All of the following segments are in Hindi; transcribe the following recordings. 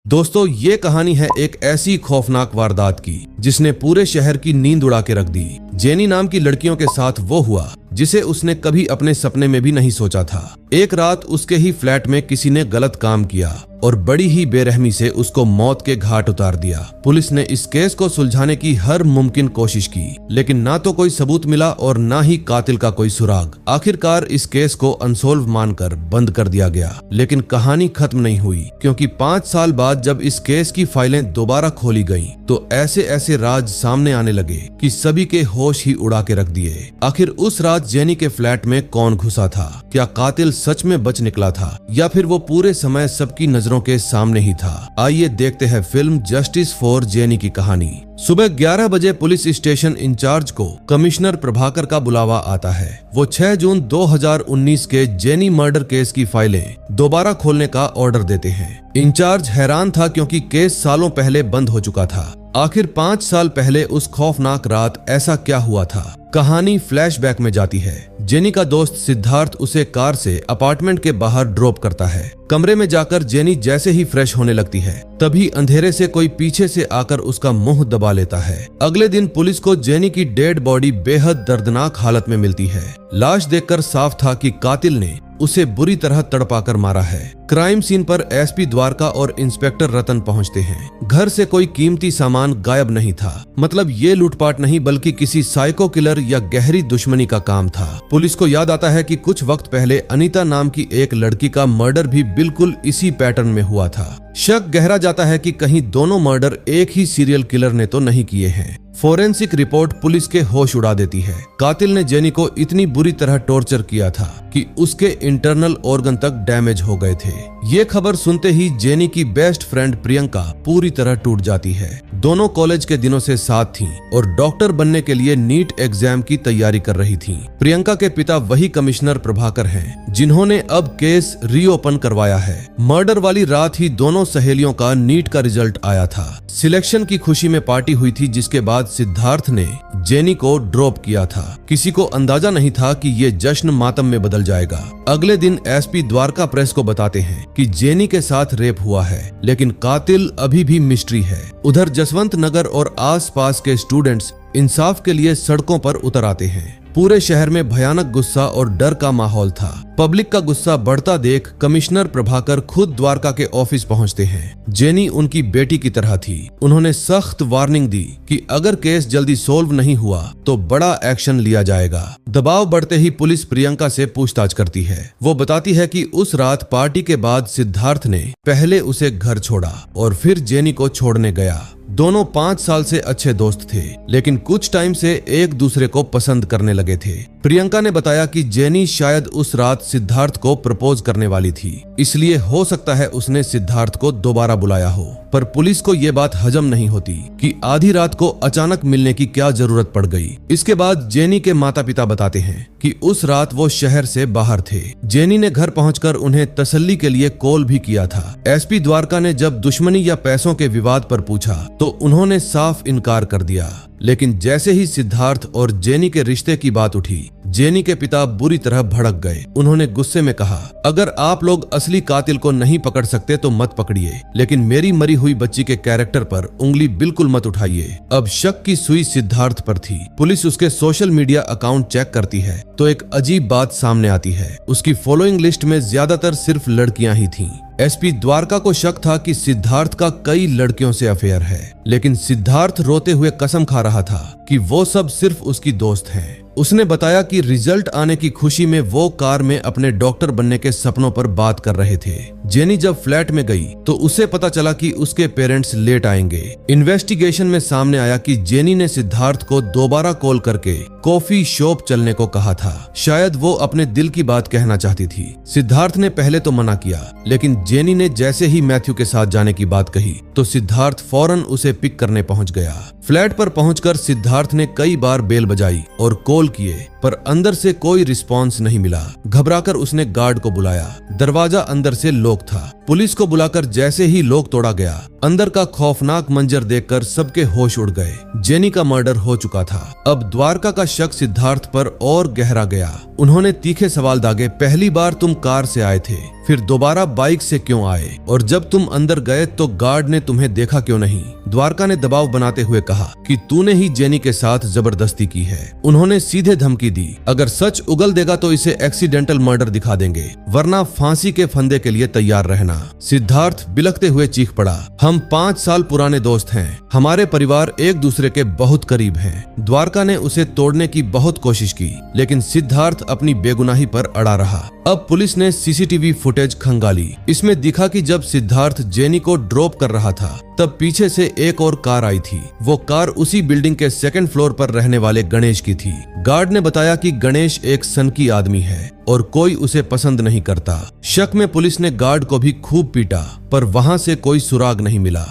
दोस्तों, ये कहानी है एक ऐसी खौफनाक वारदात की जिसने पूरे शहर की नींद उड़ा के रख दी। जेनी नाम की लड़कियों के साथ वो हुआ जिसे उसने कभी अपने सपने में भी नहीं सोचा था। एक रात उसके ही फ्लैट में किसी ने गलत काम किया और बड़ी ही बेरहमी से उसको मौत के घाट उतार दिया। पुलिस ने इस केस को सुलझाने की हर मुमकिन कोशिश की, लेकिन ना तो कोई सबूत मिला और ना ही कातिल का कोई सुराग। आखिरकार इस केस को अनसोल्व मानकर बंद कर दिया गया। लेकिन कहानी खत्म नहीं हुई, क्योंकि 5 साल बाद जब इस केस की फाइलें दोबारा खोली गईं, तो ऐसे ऐसे राज सामने आने लगे कि सभी के होश ही उड़ा के रख दिए। आखिर उस रात जेनी के फ्लैट में कौन घुसा था? क्या कातिल सच में बच निकला था या फिर वो पूरे समय सबकी नजरों के सामने ही था? आइए देखते हैं फिल्म जस्टिस फॉर जेनी की कहानी। सुबह 11 बजे पुलिस स्टेशन इंचार्ज को कमिश्नर प्रभाकर का बुलावा आता है। वो 6 जून 2019 के जेनी मर्डर केस की फाइलें दोबारा खोलने का ऑर्डर देते हैं। इंचार्ज हैरान था, क्योंकि केस सालों पहले बंद हो चुका था। आखिर 5 साल पहले उस खौफनाक रात ऐसा क्या हुआ था? कहानी फ्लैशबैक में जाती है। जेनी का दोस्त सिद्धार्थ उसे कार से अपार्टमेंट के बाहर ड्रॉप करता है। कमरे में जाकर जेनी जैसे ही फ्रेश होने लगती है, तभी अंधेरे से कोई पीछे से आकर उसका मुंह दबा लेता है। अगले दिन पुलिस को जेनी की डेड बॉडी बेहद दर्दनाक हालत में मिलती है। लाश देखकर साफ था कि कातिल ने उसे बुरी तरह तड़पाकर मारा है। क्राइम सीन पर एसपी द्वारका और इंस्पेक्टर रतन पहुंचते हैं। घर से कोई कीमती सामान गायब नहीं था। मतलब ये लूटपाट नहीं, बल्कि किसी साइको किलर या गहरी दुश्मनी का काम था। पुलिस को याद आता है कि कुछ वक्त पहले अनीता नाम की एक लड़की का मर्डर भी बिल्कुल इसी पैटर्न में हुआ था। शक गहरा जाता है कि कहीं दोनों मर्डर एक ही सीरियल किलर ने तो नहीं किए हैं। फोरेंसिक रिपोर्ट पुलिस के होश उड़ा देती है। कातिल ने जेनी को इतनी बुरी तरह टॉर्चर किया था कि उसके इंटरनल ऑर्गन तक डैमेज हो गए थे। ये खबर सुनते ही जेनी की बेस्ट फ्रेंड प्रियंका पूरी तरह टूट जाती है। दोनों कॉलेज के दिनों से साथ थीं और डॉक्टर बनने के लिए नीट एग्जाम की तैयारी कर रही थीं। प्रियंका के पिता वही कमिश्नर प्रभाकर हैं, जिन्होंने अब केस रीओपन करवाया है। मर्डर वाली रात ही दोनों सहेलियों का नीट का रिजल्ट आया था। सिलेक्शन की खुशी में पार्टी हुई थी, जिसके बाद सिद्धार्थ ने जेनी को ड्रॉप किया था। किसी को अंदाजा नहीं था कि ये जश्न मातम में बदल जाएगा। अगले दिन एसपी द्वारका प्रेस को बताते हैं कि जेनी के साथ रेप हुआ है, लेकिन कातिल अभी भी मिस्ट्री है। उधर जसवंत नगर और आसपास के स्टूडेंट्स इंसाफ के लिए सड़कों पर उतर आते हैं। पूरे शहर में भयानक गुस्सा और डर का माहौल था। पब्लिक का गुस्सा बढ़ता देख कमिश्नर प्रभाकर खुद द्वारका के ऑफिस पहुंचते हैं। जेनी उनकी बेटी की तरह थी। उन्होंने सख्त वार्निंग दी कि अगर केस जल्दी सोल्व नहीं हुआ तो बड़ा एक्शन लिया जाएगा। दबाव बढ़ते ही पुलिस प्रियंका से पूछताछ करती है। वो बताती है कि उस रात पार्टी के बाद सिद्धार्थ ने पहले उसे घर छोड़ा और फिर जेनी को छोड़ने गया। दोनों 5 साल से अच्छे दोस्त थे, लेकिन कुछ टाइम से एक दूसरे को पसंद करने लगे थे। प्रियंका ने बताया कि जेनी शायद उस रात सिद्धार्थ को प्रपोज करने वाली थी, इसलिए हो सकता है उसने सिद्धार्थ को दोबारा बुलाया हो। पर पुलिस को ये बात हजम नहीं होती कि आधी रात को अचानक मिलने की क्या जरूरत पड़ गई। इसके बाद जेनी के माता पिता बताते हैं कि उस रात वो शहर से बाहर थे। जेनी ने घर पहुंचकर उन्हें तसल्ली के लिए कॉल भी किया था। एसपी द्वारका ने जब दुश्मनी या पैसों के विवाद पर पूछा तो उन्होंने साफ इनकार कर दिया। लेकिन जैसे ही सिद्धार्थ और जेनी के रिश्ते की बात उठी, जेनी के पिता बुरी तरह भड़क गए। उन्होंने गुस्से में कहा, अगर आप लोग असली कातिल को नहीं पकड़ सकते तो मत पकड़िए, लेकिन मेरी मरी हुई बच्ची के कैरेक्टर पर उंगली बिल्कुल मत उठाइए। अब शक की सुई सिद्धार्थ पर थी। पुलिस उसके सोशल मीडिया अकाउंट चेक करती है तो एक अजीब बात सामने आती है। उसकी फॉलोइंग लिस्ट में ज्यादातर सिर्फ लड़कियां ही थीं। एसपी द्वारका को शक था कि सिद्धार्थ का कई लड़कियों से अफेयर है, लेकिन सिद्धार्थ रोते हुए कसम खा रहा था कि वो सब सिर्फ उसकी दोस्त हैं। उसने बताया कि रिजल्ट आने की खुशी में वो कार में अपने डॉक्टर बनने के सपनों पर बात कर रहे थे। जेनी जब फ्लैट में गई तो उसे पता चला कि उसके पेरेंट्स लेट आएंगे। इन्वेस्टिगेशन में सामने आया कि जेनी ने सिद्धार्थ को दोबारा कॉल करके कॉफी शॉप चलने को कहा था। शायद वो अपने दिल की बात कहना चाहती थी। सिद्धार्थ ने पहले तो मना किया, लेकिन जेनी ने जैसे ही मैथ्यू के साथ जाने की बात कही तो सिद्धार्थ फौरन उसे पिक करने पहुंच गया। फ्लैट पर पहुंचकर सिद्धार्थ ने कई बार बेल बजाई और कॉल किए, पर अंदर से कोई रिस्पॉन्स नहीं मिला। घबराकर उसने गार्ड को बुलाया। दरवाजा अंदर से लॉक था। पुलिस को बुलाकर जैसे ही लॉक तोड़ा गया, अंदर का खौफनाक मंजर देखकर सबके होश उड़ गए। जेनी का मर्डर हो चुका था। अब द्वारका का शक सिद्धार्थ पर और गहरा गया। उन्होंने तीखे सवाल दागे, पहली बार तुम कार से आए थे, फिर दोबारा बाइक से क्यों आए और जब तुम अंदर गए तो गार्ड ने तुम्हें देखा क्यों नहीं? द्वारका ने दबाव बनाते हुए कहा कि तूने ही जेनी के साथ जबरदस्ती की है। उन्होंने सीधे धमकी दी, अगर सच उगल देगा तो इसे एक्सीडेंटल मर्डर दिखा देंगे, वरना फांसी के फंदे के लिए तैयार रहना। सिद्धार्थ बिलखते हुए चीख पड़ा, हम 5 साल पुराने दोस्त हैं, हमारे परिवार एक दूसरे के बहुत करीब हैं। द्वारका ने उसे तोड़ने की बहुत कोशिश की, लेकिन सिद्धार्थ अपनी बेगुनाही पर अड़ा रहा। अब पुलिस ने सीसीटीवी फुटेज खंगाली। इसमें दिखा कि जब सिद्धार्थ जेनी को ड्रॉप कर रहा था तब पीछे से एक और कार आई थी। वो कार उसी बिल्डिंग के 2nd फ्लोर पर रहने वाले गणेश की थी। गार्ड ने बताया कि गणेश एक सनकी आदमी है और कोई उसे पसंद नहीं करता। शक में पुलिस ने गार्ड को भी खूब पीटा, पर वहां से कोई सुराग नहीं मिला।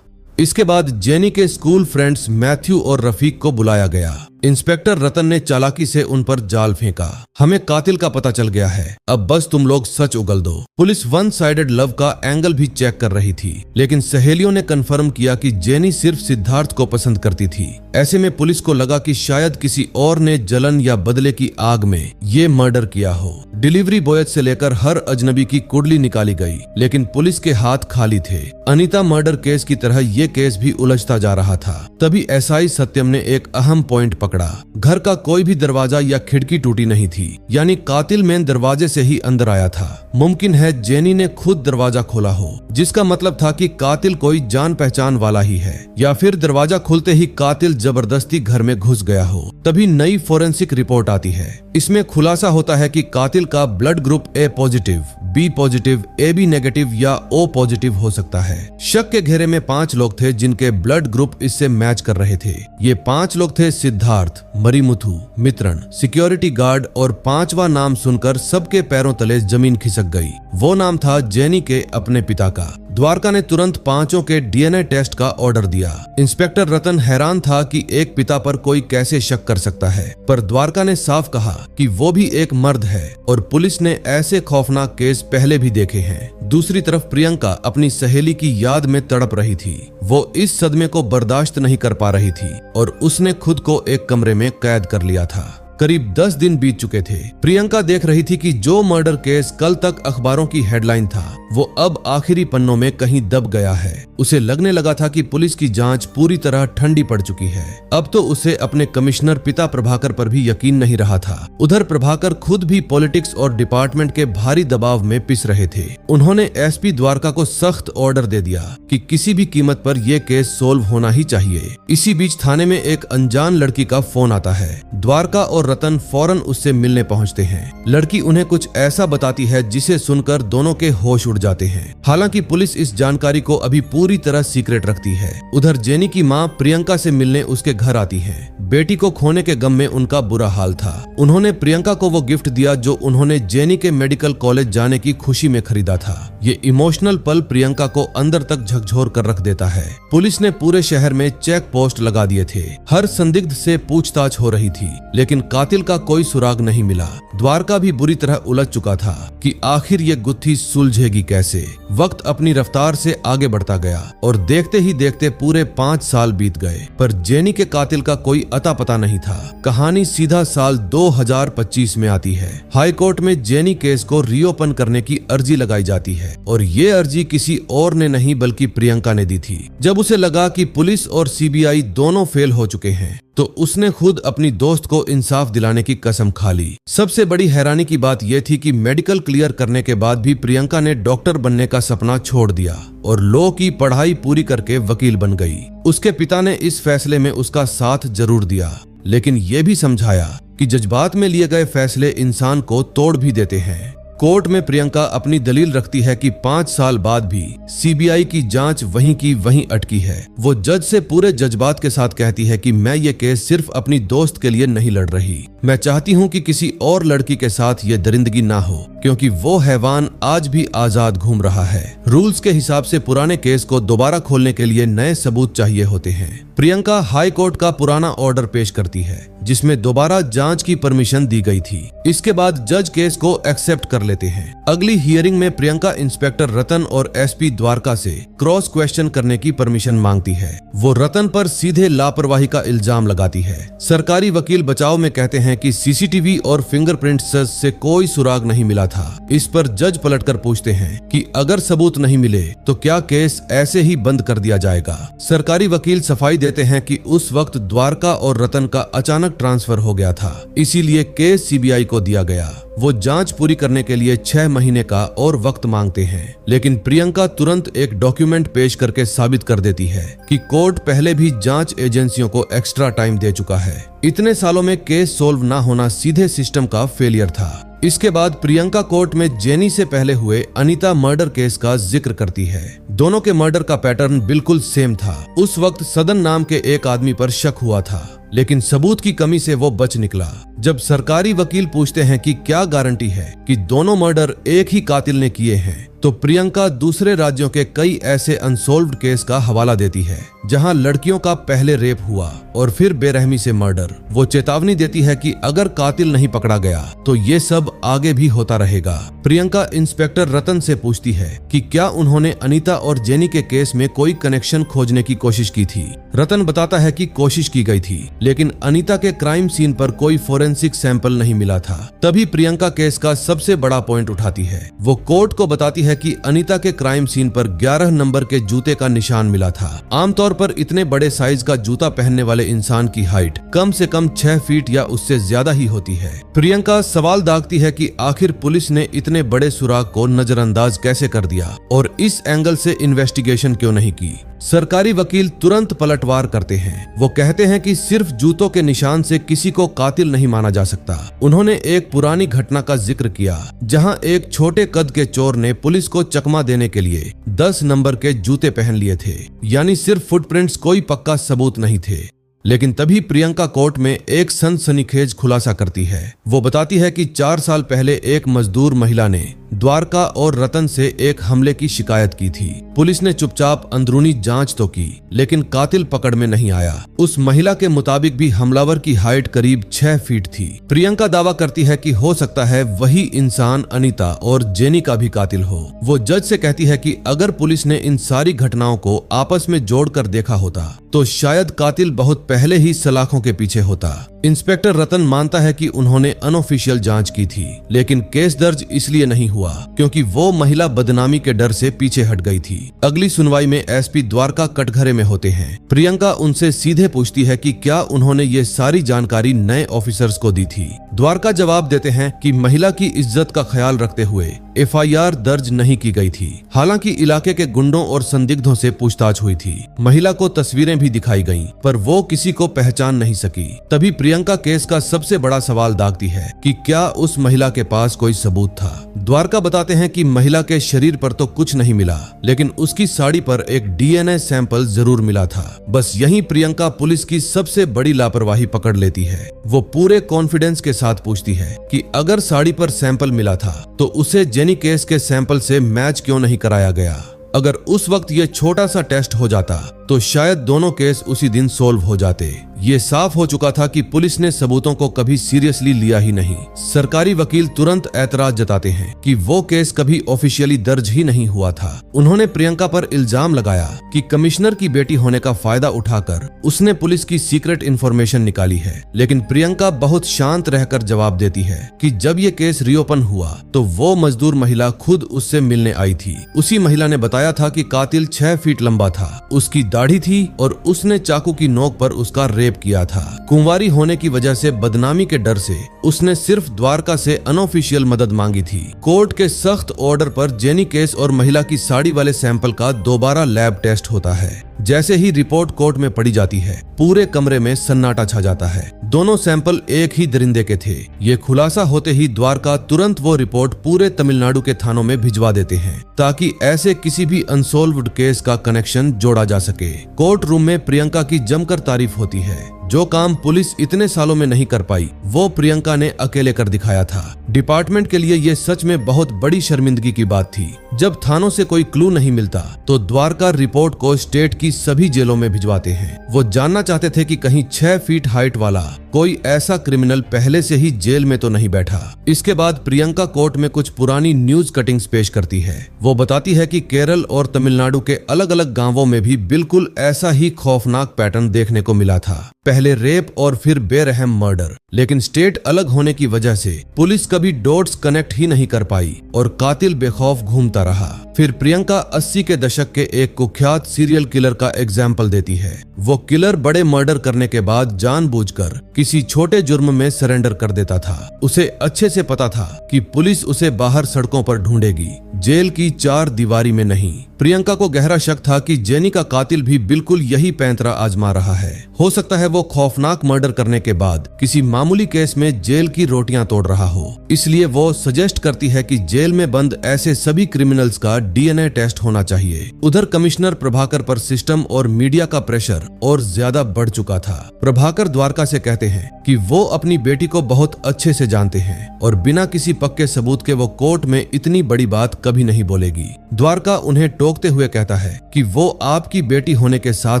इसके बाद जेनी के स्कूल फ्रेंड्स मैथ्यू और रफीक को बुलाया गया। इंस्पेक्टर रतन ने चालाकी से उन पर जाल फेंका। हमें कातिल का पता चल गया है, अब बस तुम लोग सच उगल दो। पुलिस 1 साइडेड लव का एंगल भी चेक कर रही थी, लेकिन सहेलियों ने कंफर्म किया कि जेनी सिर्फ सिद्धार्थ को पसंद करती थी। ऐसे में पुलिस को लगा कि शायद किसी और ने जलन या बदले की आग में ये मर्डर किया हो। डिलीवरी बॉय से लेकर हर अजनबी की कुंडली निकाली गई, लेकिन पुलिस के हाथ खाली थे। अनीता मर्डर केस की तरह ये केस भी उलझता जा रहा था। तभी एसआई सत्यम ने एक अहम पॉइंट पकड़ा। घर का कोई भी दरवाजा या खिड़की टूटी नहीं थी, यानी कातिल मेन दरवाजे से ही अंदर आया था। मुमकिन है जेनी ने खुद दरवाजा खोला हो, जिसका मतलब था कि कातिल कोई जान पहचान वाला ही है, या फिर दरवाजा खुलते ही कातिल जबरदस्ती घर में घुस गया हो। तभी नई फोरेंसिक रिपोर्ट आती है। इसमें खुलासा होता है कि कातिल का blood group A positive, B positive, AB negative या O पॉजिटिव हो सकता है। शक के घेरे में 5 लोग थे जिनके ब्लड ग्रुप इससे मैच कर रहे थे। ये 5 लोग थे सिद्धार्थ, मरीमुथु, मित्रण, सिक्योरिटी गार्ड, और 5वां नाम सुनकर सबके पैरों तले जमीन खिसक गई। वो नाम था जेनी के अपने पिता का। द्वारका ने तुरंत 5 के DNA टेस्ट का ऑर्डर दिया। इंस्पेक्टर रतन हैरान था कि एक पिता पर कोई कैसे शक कर सकता है, पर द्वारका ने साफ कहा कि वो भी एक मर्द है और पुलिस ने ऐसे खौफनाक केस पहले भी देखे हैं। दूसरी तरफ प्रियंका अपनी सहेली की याद में तड़प रही थी। वो इस सदमे को बर्दाश्त नहीं कर पा रही थी और उसने खुद को एक कमरे में कैद कर लिया था। करीब 10 दिन बीत चुके थे। प्रियंका देख रही थी कि जो मर्डर केस कल तक अखबारों की हेडलाइन था, वो अब आखिरी पन्नों में कहीं दब गया है। उसे लगने लगा था कि पुलिस की जांच पूरी तरह ठंडी पड़ चुकी है। अब तो उसे अपने कमिश्नर पिता प्रभाकर पर भी यकीन नहीं रहा था। उधर प्रभाकर खुद भी पॉलिटिक्स और डिपार्टमेंट के भारी दबाव में पिस रहे थे। उन्होंने एसपी द्वारका को सख्त ऑर्डर दे दिया कि किसी भी कीमत पर यह केस सोल्व होना ही चाहिए। इसी बीच थाने में एक अनजान लड़की का फोन आता है। द्वारका और रतन फौरन उससे मिलने पहुंचते हैं। लड़की उन्हें कुछ ऐसा बताती है जिसे सुनकर दोनों के होश उड़ जाते हैं। हालांकि पुलिस इस जानकारी को अभी पूरी तरह सीक्रेट रखती है। उधर जेनी की मां प्रियंका से मिलने उसके घर आती है। बेटी को खोने के गम में उनका बुरा हाल था। उन्होंने प्रियंका को वो गिफ्ट दिया जो उन्होंने जेनी के मेडिकल कॉलेज जाने की खुशी में खरीदा था। ये इमोशनल पल प्रियंका को अंदर तक झकझोर कर रख देता है। पुलिस ने पूरे शहर में चेक पोस्ट लगा दिए थे। हर संदिग्ध से पूछताछ हो रही थी, लेकिन कातिल का कोई सुराग नहीं मिला। द्वारका भी बुरी तरह उलझ चुका था कि आखिर ये गुत्थी सुलझेगी कैसे। वक्त अपनी रफ्तार से आगे बढ़ता गया और देखते ही देखते पूरे 5 साल बीत गए, पर जेनी के कातिल का कोई अता पता नहीं था। कहानी सीधा साल 2025 में आती है। हाई कोर्ट में जेनी केस को रीओपन करने की अर्जी लगाई जाती है और ये अर्जी किसी और ने नहीं बल्कि प्रियंका ने दी थी। जब उसे लगा कि पुलिस और CBI दोनों फेल हो चुके हैं, तो उसने खुद अपनी दोस्त को इंसाफ दिलाने की कसम खा ली। सबसे बड़ी हैरानी की बात यह थी कि मेडिकल क्लियर करने के बाद भी प्रियंका ने डॉक्टर बनने का सपना छोड़ दिया और लॉ की पढ़ाई पूरी करके वकील बन गई। उसके पिता ने इस फैसले में उसका साथ जरूर दिया, लेकिन यह भी समझाया कि जज्बात में लिए गए फैसले इंसान को तोड़ भी देते हैं। कोर्ट में प्रियंका अपनी दलील रखती है कि 5 साल बाद भी CBI की जांच वहीं की वहीं अटकी है। वो जज से पूरे जज्बात के साथ कहती है कि मैं ये केस सिर्फ अपनी दोस्त के लिए नहीं लड़ रही। मैं चाहती हूँ कि किसी और लड़की के साथ ये दरिंदगी ना हो, क्योंकि वो हैवान आज भी आजाद घूम रहा है। रूल्स के हिसाब से पुराने केस को दोबारा खोलने के लिए नए सबूत चाहिए होते हैं। प्रियंका हाई कोर्ट का पुराना ऑर्डर पेश करती है जिसमें दोबारा जांच की परमिशन दी गई थी। इसके बाद जज केस को एक्सेप्ट कर लेते हैं। अगली हियरिंग में प्रियंका इंस्पेक्टर रतन और एसपी द्वारका से क्रॉस क्वेश्चन करने की परमिशन मांगती है। वो रतन पर सीधे लापरवाही का इल्जाम लगाती है। सरकारी वकील बचाव में कहते हैं कि सीसीटीवी और फिंगरप्रिंट सर्च से कोई सुराग नहीं मिला था। इस पर जज पलटकर पूछते हैं कि अगर सबूत नहीं मिले तो क्या केस ऐसे ही बंद कर दिया जाएगा। सरकारी वकील सफाई देते हैं कि उस वक्त द्वारका और रतन का अचानक ट्रांसफर हो गया था, इसीलिए केस सीबीआई को दिया गया। वो जांच पूरी करने के लिए 6 महीने का और वक्त मांगते हैं, लेकिन प्रियंका तुरंत एक डॉक्यूमेंट पेश करके साबित कर देती है कि कोर्ट पहले भी जांच एजेंसियों को एक्स्ट्रा टाइम दे चुका है। इतने सालों में केस सोल्व ना होना सीधे सिस्टम का फेलियर था। इसके बाद प्रियंका कोर्ट में जेनी से पहले हुए अनीता मर्डर केस का जिक्र करती है। दोनों के मर्डर का पैटर्न बिल्कुल सेम था। उस वक्त सदन नाम के एक आदमी पर शक हुआ था, लेकिन सबूत की कमी से वो बच निकला। जब सरकारी वकील पूछते हैं कि क्या गारंटी है कि दोनों मर्डर एक ही कातिल ने किए हैं, तो प्रियंका दूसरे राज्यों के कई ऐसे अनसोल्व्ड केस का हवाला देती है जहां लड़कियों का पहले रेप हुआ और फिर बेरहमी से मर्डर। वो चेतावनी देती है कि अगर कातिल नहीं पकड़ा गया तो ये सब आगे भी होता रहेगा। प्रियंका इंस्पेक्टर रतन से पूछती है कि क्या उन्होंने अनीता और जेनी के केस में कोई कनेक्शन खोजने की कोशिश की थी। रतन बताता है कि कोशिश की गई थी, लेकिन अनीता के क्राइम सीन पर कोई फोरेंसिक सैंपल नहीं मिला था। तभी प्रियंका केस का सबसे बड़ा पॉइंट उठाती है। वो कोर्ट को बताती है कि अनीता के क्राइम सीन पर 11 नंबर के जूते का निशान मिला था। आमतौर पर इतने बड़े साइज का जूता पहनने वाले इंसान की हाइट कम से कम 6 फीट या उससे ज्यादा ही होती है। प्रियंका सवाल दागती है कि आखिर पुलिस ने इतने बड़े सुराग को नजरअंदाज कैसे कर दिया और इस एंगल से इन्वेस्टिगेशन क्यों नहीं की। सरकारी वकील तुरंत पलटवार करते हैं। वो कहते हैं कि सिर्फ जूतों के निशान से किसी को कातिल नहीं माना जा सकता। उन्होंने एक पुरानी घटना का जिक्र किया जहां एक छोटे कद के चोर ने पुलिस को चकमा देने के लिए 10 नंबर के जूते पहन लिए थे, यानी सिर्फ फुटप्रिंट्स कोई पक्का सबूत नहीं थे। लेकिन तभी प्रियंका कोर्ट में एक सनसनीखेज खुलासा करती है। वो बताती है कि 4 साल पहले एक मजदूर महिला ने द्वारका और रतन से एक हमले की शिकायत की थी। पुलिस ने चुपचाप अंदरूनी जांच तो की, लेकिन कातिल पकड़ में नहीं आया। उस महिला के मुताबिक भी हमलावर की हाइट करीब 6 फीट थी। प्रियंका दावा करती है कि हो सकता है वही इंसान अनीता और जेनी का भी कातिल हो। वो जज से कहती है कि अगर पुलिस ने इन सारी घटनाओं को आपस में जोड़कर देखा होता तो शायद कातिल बहुत पहले ही सलाखों के पीछे होता। इंस्पेक्टर रतन मानता है कि उन्होंने अनऑफिशियल जांच की थी, लेकिन केस दर्ज इसलिए नहीं हुआ क्योंकि वो महिला बदनामी के डर से पीछे हट गई थी। अगली सुनवाई में एसपी द्वारका कटघरे में होते हैं। प्रियंका उनसे सीधे पूछती है कि क्या उन्होंने ये सारी जानकारी नए ऑफिसर्स को दी थी। द्वारका जवाब देते हैं कि महिला की इज्जत का ख्याल रखते हुए एफआईआर दर्ज नहीं की गई थी। हालांकि इलाके के गुंडों और संदिग्धों से पूछताछ हुई थी। महिला को तस्वीरें भी दिखाई गईं, पर वो किसी को पहचान नहीं सकी। तभी प्रियंका केस का सबसे बड़ा सवाल दागती है कि क्या उस महिला के पास कोई सबूत था। द्वारका बताते हैं कि महिला के शरीर पर तो कुछ नहीं मिला, लेकिन उसकी साड़ी पर एक डीएनए सैंपल जरूर मिला था। बस यहीं प्रियंका पुलिस की सबसे बड़ी लापरवाही पकड़ लेती है। वो पूरे कॉन्फिडेंस के साथ पूछती है कि अगर साड़ी पर सैंपल मिला था तो उसे जेनी केस के सैंपल से मैच क्यों नहीं कराया गया। अगर उस वक्त ये छोटा सा टेस्ट हो जाता तो शायद दोनों केस उसी दिन सोल्व हो जाते। ये साफ हो चुका था कि पुलिस ने सबूतों को कभी सीरियसली लिया ही नहीं। सरकारी वकील तुरंत ऐतराज जताते हैं कि वो केस कभी ऑफिशियली दर्ज ही नहीं हुआ था। उन्होंने प्रियंका पर इल्जाम लगाया कि कमिश्नर की बेटी होने का फायदा उठाकर उसने पुलिस की सीक्रेट इंफॉर्मेशन निकाली है, लेकिन प्रियंका बहुत शांत रहकर जवाब देती है कि जब ये केस रीओपन हुआ तो वो मजदूर महिला खुद उससे मिलने आई थी। उसी महिला ने बताया था कि कातिल 6 फीट लंबा था, उसकी दाढ़ी थी और उसने चाकू की नोक पर उसका रेप किया था। कुंवारी होने की वजह से बदनामी के डर से उसने सिर्फ द्वारका से अनऑफिशियल मदद मांगी थी। कोर्ट के सख्त ऑर्डर पर जेनी केस और महिला की साड़ी वाले सैंपल का दोबारा लैब टेस्ट होता है। जैसे ही रिपोर्ट कोर्ट में पड़ी जाती है, पूरे कमरे में सन्नाटा छा जाता है। दोनों सैंपल एक ही दरिंदे के थे। ये खुलासा होते ही द्वारका तुरंत वो रिपोर्ट पूरे तमिलनाडु के थानों में भिजवा देते हैं ताकि ऐसे किसी भी अनसोल्व्ड केस का कनेक्शन जोड़ा जा सके। कोर्ट रूम में प्रियंका की जमकर तारीफ होती है। जो काम पुलिस इतने सालों में नहीं कर पाई वो प्रियंका ने अकेले कर दिखाया था। डिपार्टमेंट के लिए ये सच में बहुत बड़ी शर्मिंदगी की बात थी। जब थानों से कोई क्लू नहीं मिलता तो द्वारका रिपोर्ट को स्टेट की सभी जेलों में भिजवाते हैं। वो जानना चाहते थे कि कहीं 6 फीट हाइट वाला कोई ऐसा क्रिमिनल पहले से ही जेल में तो नहीं बैठा। इसके बाद प्रियंका कोर्ट में कुछ पुरानी न्यूज कटिंग्स पेश करती है। वो बताती है कि केरल और तमिलनाडु के अलग अलग गांवों में भी बिल्कुल ऐसा ही खौफनाक पैटर्न देखने को मिला था। पहले रेप और फिर बेरहम मर्डर, लेकिन स्टेट अलग होने की वजह से पुलिस कभी डॉट्स कनेक्ट ही नहीं कर पाई और कातिल बेखौफ घूमता रहा। फिर प्रियंका 80 के दशक के एक कुख्यात सीरियल किलर का एग्जाम्पल देती है। वो किलर बड़े मर्डर करने के बाद जानबूझकर किसी छोटे जुर्म में सरेंडर कर देता था। उसे अच्छे से पता था कि पुलिस उसे बाहर सड़कों पर ढूंढेगी, जेल की 4 दीवारी में नहीं। प्रियंका को गहरा शक था कि जेनी का कातिल भी बिल्कुल यही पैंतरा आजमा रहा है। हो सकता है वो खौफनाक मर्डर करने के बाद किसी मामूली केस में जेल की रोटियां तोड़ रहा हो। इसलिए वो सजेस्ट करती है कि जेल में बंद ऐसे सभी क्रिमिनल्स का DNA टेस्ट होना चाहिए। उधर कमिश्नर प्रभाकर पर सिस्टम और मीडिया का प्रेशर और ज्यादा बढ़ चुका था। प्रभाकर द्वारका से कहते हैं कि वो अपनी बेटी को बहुत अच्छे से जानते हैं और बिना किसी पक्के सबूत के वो कोर्ट में इतनी बड़ी बात कभी नहीं बोलेगी। द्वारका उन्हें टोकते हुए कहता है कि वो आपकी बेटी होने के साथ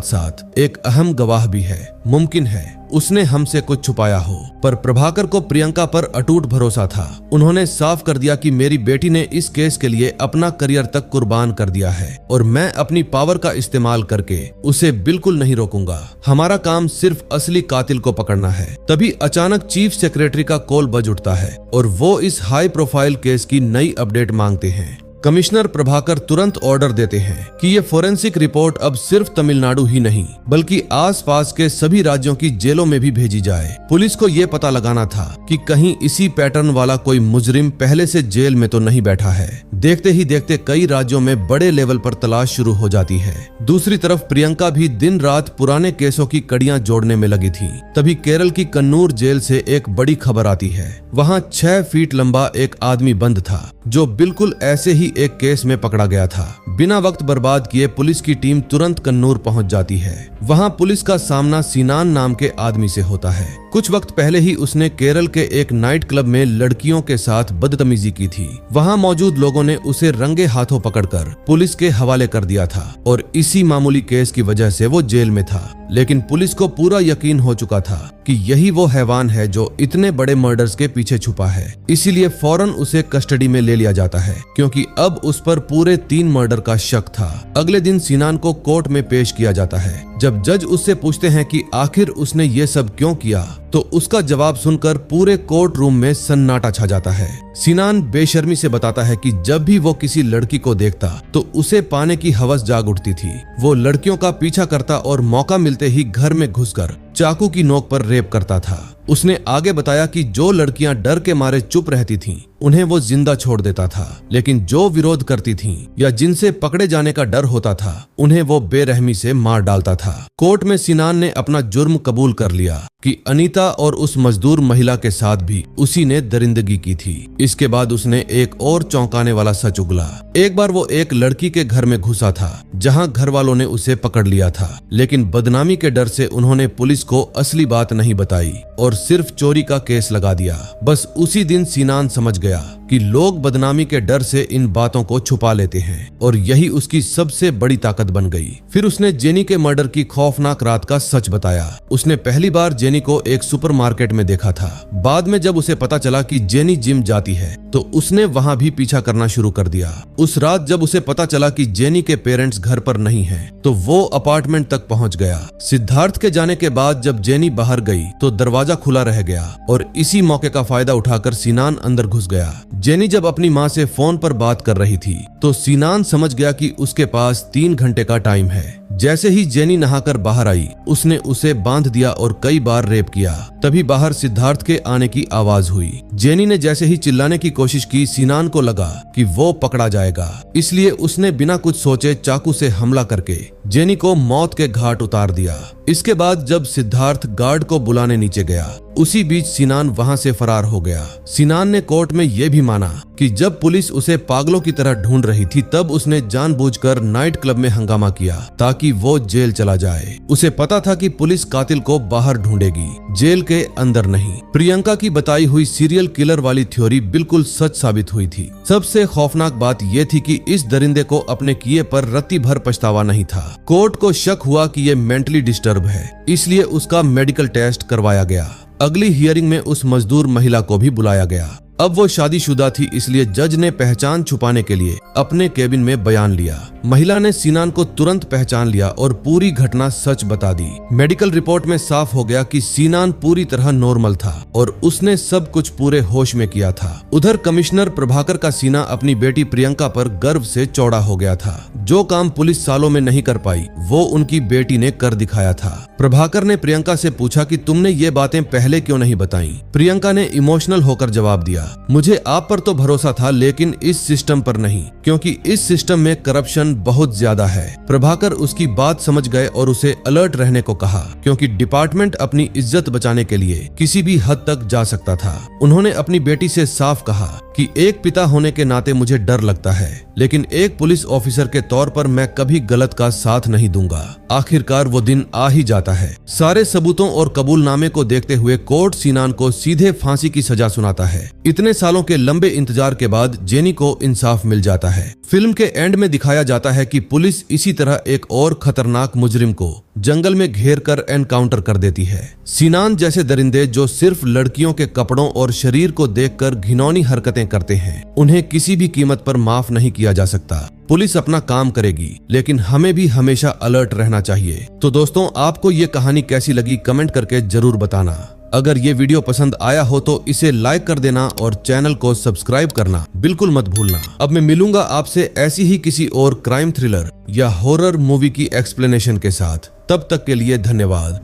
साथ एक अहम गवाह भी है। मुमकिन है उसने हमसे कुछ छुपाया हो। पर प्रभाकर को प्रियंका पर अटूट भरोसा था। उन्होंने साफ कर दिया कि मेरी बेटी ने इस केस के लिए अपना करियर तक कुर्बान कर दिया है और मैं अपनी पावर का इस्तेमाल करके उसे बिल्कुल नहीं रोकूंगा। हमारा काम सिर्फ असली कातिल को पकड़ना है। तभी अचानक चीफ सेक्रेटरी का कॉल बज उठता है और वो इस हाई प्रोफाइल केस की नई अपडेट मांगते हैं। कमिश्नर प्रभाकर तुरंत ऑर्डर देते हैं कि ये फोरेंसिक रिपोर्ट अब सिर्फ तमिलनाडु ही नहीं बल्कि आसपास के सभी राज्यों की जेलों में भी भेजी जाए। पुलिस को ये पता लगाना था कि कहीं इसी पैटर्न वाला कोई मुजरिम पहले से जेल में तो नहीं बैठा है। देखते ही देखते कई राज्यों में बड़े लेवल पर तलाश शुरू हो जाती है। दूसरी तरफ प्रियंका भी दिन रात पुराने केसों की कड़ियां जोड़ने में लगी थी। तभी केरल की कन्नूर जेल से एक बड़ी खबर आती है। वहाँ 6 फीट लंबा एक आदमी बंद था जो बिल्कुल ऐसे ही एक केस में पकड़ा गया था। बिना वक्त बर्बाद किए पुलिस की टीम तुरंत कन्नूर पहुंच जाती है। वहां पुलिस का सामना सीनान नाम के आदमी से होता है। कुछ वक्त पहले ही उसने केरल के एक नाइट क्लब में लड़कियों के साथ बदतमीजी की थी। वहां मौजूद लोगों ने उसे रंगे हाथों पकड़कर पुलिस के हवाले कर दिया था और इसी मामूली केस की वजह से वो जेल में था। लेकिन पुलिस को पूरा यकीन हो चुका था कि यही वो हैवान है जो इतने बड़े मर्डर्स के पीछे छुपा है। इसीलिए फौरन उसे कस्टडी में ले लिया जाता है क्योंकि अब उस पर पूरे 3 मर्डर का शक था। अगले दिन सीनान को कोर्ट में पेश किया जाता है। जब जज उससे पूछते हैं कि आखिर उसने ये सब क्यों किया तो उसका जवाब सुनकर पूरे कोर्ट रूम में सन्नाटा छा जाता है। सीनान बेशर्मी से बताता है कि जब भी वो किसी लड़की को देखता तो उसे पाने की हवस जाग उठती थी। वो लड़कियों का पीछा करता और मौका मिलते ही घर में घुसकर चाकू की नोक पर रेप करता था। उसने आगे बताया कि जो लड़कियां डर के मारे चुप रहती थीं, उन्हें वो जिंदा छोड़ देता था, लेकिन जो विरोध करती थीं या जिनसे पकड़े जाने का डर होता था उन्हें वो बेरहमी से मार डालता था। कोर्ट में सीनान ने अपना जुर्म कबूल कर लिया कि अनीता और उस मजदूर महिला के साथ भी उसी ने दरिंदगी की थी। इसके बाद उसने एक और चौंकाने वाला सच उगला। एक बार वो एक लड़की के घर में घुसा था जहां घर वालों ने उसे पकड़ लिया था, लेकिन बदनामी के डर से उन्होंने पुलिस को असली बात नहीं बताई और सिर्फ चोरी का केस लगा दिया। बस उसी दिन सीनान समझ गया कि लोग बदनामी के डर से इन बातों को छुपा लेते हैं और यही उसकी सबसे बड़ी ताकत बन गई। फिर उसने जेनी के मर्डर की खौफनाक रात का सच बताया। उसने पहली बार जेनी को एक सुपरमार्केट में देखा था। बाद में जब उसे पता चला कि जेनी जिम जाती है तो उसने वहां भी पीछा करना शुरू कर दिया। उस रात जब उसे पता चला कि जेनी के पेरेंट्स घर पर नहीं हैं, तो वो अपार्टमेंट तक पहुंच गया। सिद्धार्थ के जाने के बाद जब जेनी बाहर गई तो दरवाजा खुला रह गया और इसी मौके का फायदा उठाकर सीनान अंदर घुस गया। जेनी जब अपनी माँ से फोन पर बात कर रही थी तो सीनान समझ गया कि उसके पास 3 घंटे का टाइम है। जैसे ही जेनी नहाकर बाहर आई उसने उसे बांध दिया और कई बार रेप किया। तभी बाहर सिद्धार्थ के आने की आवाज हुई। जेनी ने जैसे ही चिल्लाने की कोशिश की, सीनान को लगा कि वो पकड़ा जाएगा, इसलिए उसने बिना कुछ सोचे चाकू से हमला करके जेनी को मौत के घाट उतार दिया। इसके बाद जब सिद्धार्थ गार्ड को बुलाने नीचे गया, उसी बीच सिनान वहां से फरार हो गया। सिनान ने कोर्ट में यह भी माना कि जब पुलिस उसे पागलों की तरह ढूंढ रही थी तब उसने जानबूझकर नाइट क्लब में हंगामा किया ताकि वो जेल चला जाए। उसे पता था कि पुलिस कातिल को बाहर ढूंढेगी, जेल के अंदर नहीं। प्रियंका की बताई हुई सीरियल किलर वाली थ्योरी बिल्कुल सच साबित हुई थी। सबसे खौफनाक बात यह थी कि इस दरिंदे को अपने किए पर रत्ती भर पछतावा नहीं था। कोर्ट को शक हुआ कि ये मेंटली डिस्टर्ब है, इसलिए उसका मेडिकल टेस्ट करवाया गया। अगली हियरिंग में उस मजदूर महिला को भी बुलाया गया। अब वो शादीशुदा थी, इसलिए जज ने पहचान छुपाने के लिए अपने केबिन में बयान लिया। महिला ने सिनान को तुरंत पहचान लिया और पूरी घटना सच बता दी। मेडिकल रिपोर्ट में साफ हो गया कि सिनान पूरी तरह नॉर्मल था और उसने सब कुछ पूरे होश में किया था। उधर कमिश्नर प्रभाकर का सीना अपनी बेटी प्रियंका पर गर्व से चौड़ा हो गया था। जो काम पुलिस सालों में नहीं कर पाई वो उनकी बेटी ने कर दिखाया था। प्रभाकर ने प्रियंका से पूछा कि तुमने ये बातें पहले क्यों नहीं बताई। प्रियंका ने इमोशनल होकर जवाब दिया, मुझे आप पर तो भरोसा था लेकिन इस सिस्टम पर नहीं, क्योंकि इस सिस्टम में करप्शन बहुत ज्यादा है। प्रभाकर उसकी बात समझ गए और उसे अलर्ट रहने को कहा, क्योंकि डिपार्टमेंट अपनी इज्जत बचाने के लिए किसी भी हद तक जा सकता था। उन्होंने अपनी बेटी से साफ कहा कि एक पिता होने के नाते मुझे डर लगता है, लेकिन एक पुलिस ऑफिसर के तौर पर मैं कभी गलत का साथ नहीं दूंगा। आखिरकार वो दिन आ ही जाता है। सारे सबूतों और कबूलनामे को देखते हुए कोर्ट सिनान को सीधे फांसी की सजा सुनाता है। इतने सालों के लंबे इंतजार के बाद जेनी को इंसाफ मिल जाता है। फिल्म के एंड में दिखाया जाता है कि पुलिस इसी तरह एक और खतरनाक मुजरिम को जंगल में घेर कर एनकाउंटर कर देती है। सिनान जैसे दरिंदे जो सिर्फ लड़कियों के कपड़ों और शरीर को देखकर घिनौनी हरकतें करते हैं, उन्हें किसी भी कीमत पर माफ नहीं किया जा सकता। पुलिस अपना काम करेगी, लेकिन हमें भी हमेशा अलर्ट रहना चाहिए। तो दोस्तों, आपको ये कहानी कैसी लगी कमेंट करके जरूर बताना। अगर ये वीडियो पसंद आया हो तो इसे लाइक कर देना और चैनल को सब्सक्राइब करना बिल्कुल मत भूलना। अब मैं मिलूंगा आपसे ऐसी ही किसी और क्राइम थ्रिलर या हॉरर मूवी की एक्सप्लेनेशन के साथ। तब तक के लिए धन्यवाद।